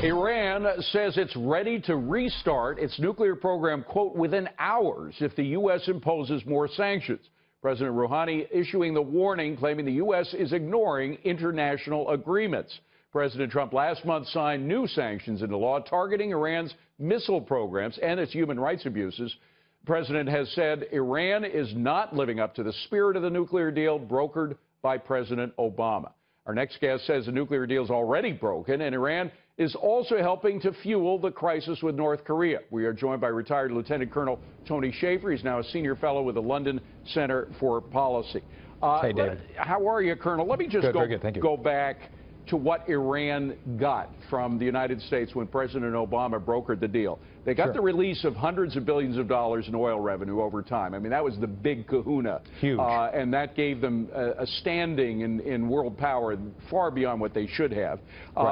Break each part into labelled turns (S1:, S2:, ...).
S1: Iran says it's ready to restart its nuclear program, quote, within hours if the U.S. imposes more sanctions. President Rouhani issuing the warning, claiming the U.S. is ignoring international agreements. President Trump last month signed new sanctions into law targeting Iran's missile programs and its human rights abuses. The president has said Iran is not living up to the spirit of the nuclear deal brokered by President Obama. Our next guest says the nuclear deal is already broken, and Iran is also helping to fuel the crisis with North Korea. We are joined by retired Lieutenant Colonel Tony Shaffer. He's now a senior fellow with the London Center for Policy.
S2: Hey, David.
S1: How are you, Colonel? Let me just go back to what Iran got from the United States when President Obama brokered the deal. They got the release of hundreds of billions of dollars in oil revenue over time. I mean, that was the big kahuna.
S2: Huge.
S1: And that gave them a standing in world power far beyond what they should have.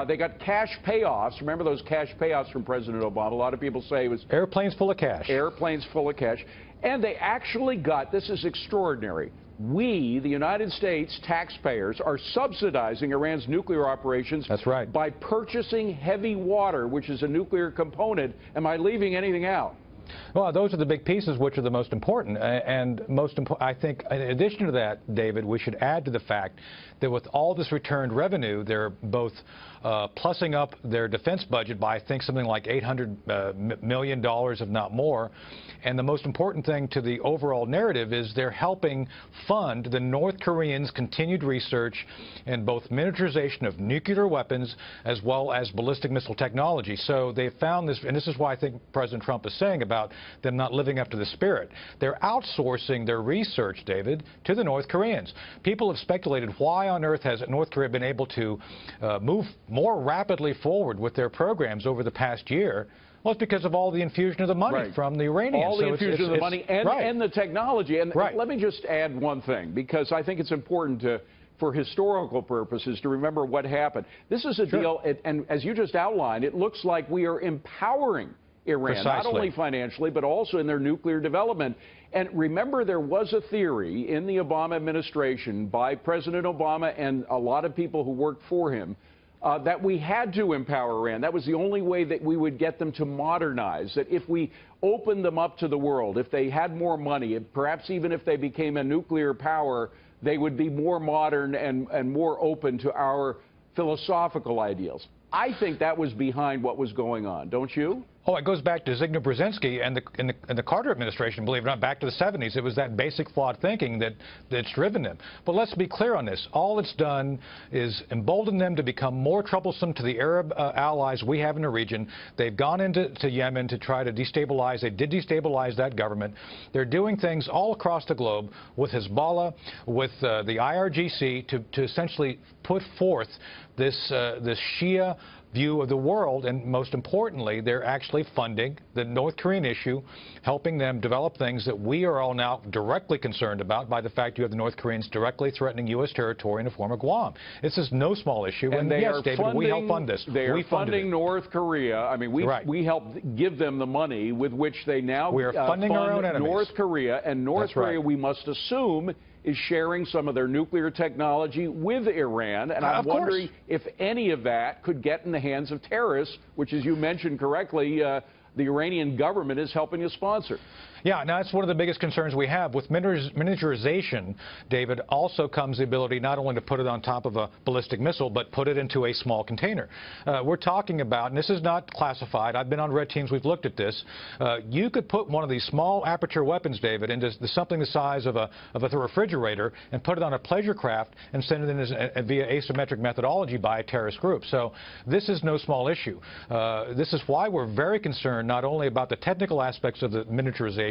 S1: They got cash payoffs. Remember those cash payoffs from President Obama? A lot of people say it was
S2: airplanes full of cash.
S1: Airplanes full of cash. And they actually got, this is extraordinary, we, the United States taxpayers, are subsidizing Iran's nuclear operations.
S2: That's right.
S1: By purchasing heavy water, which is a nuclear component. Am I leaving anything out?
S2: Well, those are the big pieces which are the most important. And I think, in addition to that, David, we should add to the fact that with all this returned revenue, they're both plussing up their defense budget by, I think, something like $800 million, if not more. And the most important thing to the overall narrative is they're helping fund the North Koreans' continued research in both miniaturization of nuclear weapons as well as ballistic missile technology. So they found this, and this is why I think President Trump is saying about them not living up to the spirit. They're outsourcing their research, David, to the North Koreans. People have speculated, why on earth has North Korea been able to move more rapidly forward with their programs over the past year? Well, it's because of all the infusion of the money from the Iranians.
S1: All the infusion of the money and the technology. And let me just add one thing, because I think it's important for historical purposes to remember what happened. This is a deal, and as you just outlined, it looks like we are empowering Iran, not only financially, but also in their nuclear development. And remember, there was a theory in the Obama administration by President Obama and a lot of people who worked for him that we had to empower Iran. That was the only way that we would get them to modernize, that if we opened them up to the world, if they had more money, and perhaps even if they became a nuclear power, they would be more modern and more open to our philosophical ideals. I think that was behind what was going on, don't you?
S2: Oh, it goes back to Zbigniew Brzezinski and the Carter administration, believe it or not, back to the 70s. It was that basic flawed thinking that's driven them. But let's be clear on this. All it's done is embolden them to become more troublesome to the Arab allies we have in the region. They've gone into Yemen to try to destabilize. They did destabilize that government. They're doing things all across the globe with Hezbollah, with the IRGC to essentially put forth this Shia view of the world, and most importantly, they're actually funding the North Korean issue, helping them develop things that we are all now directly concerned about by the fact you have the North Koreans directly threatening U.S. territory in the form of Guam. This is no small issue, and yes, David, we help fund this.
S1: They are funding North Korea. I mean, we helped give them the money with which they now
S2: we are funding our own enemies.
S1: North Korea, and North Korea, we must assume, is sharing some of their nuclear technology with Iran. And I'm wondering if any of that could get in the hands of terrorists, which, as you mentioned correctly, the Iranian government is helping to sponsor.
S2: Yeah, now that's one of the biggest concerns we have. With miniaturization, David, also comes the ability not only to put it on top of a ballistic missile, but put it into a small container. We're talking about, and this is not classified, I've been on red teams, we've looked at this, you could put one of these small aperture weapons, David, into something the size of a refrigerator and put it on a pleasure craft and send it in via asymmetric methodology by a terrorist group. So this is no small issue. This is why we're very concerned not only about the technical aspects of the miniaturization,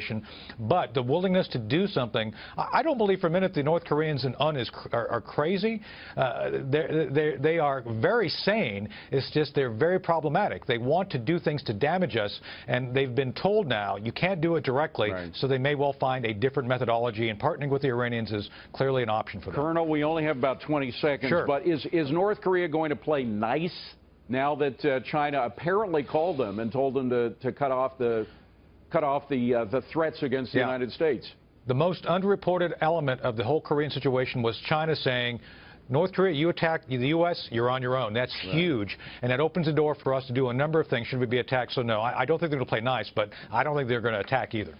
S2: but the willingness to do something. I don't believe for a minute the North Koreans and are crazy. They are very sane. It's just they're very problematic. They want to do things to damage us, and they've been told now you can't do it directly, so they may well find a different methodology, and partnering with the Iranians is clearly an option for them.
S1: Colonel, we only have about 20 seconds, but is North Korea going to play nice now that China apparently called them and told them to cut off the threats against the United States?
S2: The most underreported element of the whole Korean situation was China saying, North Korea, you attack the U.S., you're on your own. That's huge, and that opens the door for us to do a number of things should we be attacked. So no, I don't think they're going to play nice, but I don't think they're going to attack either.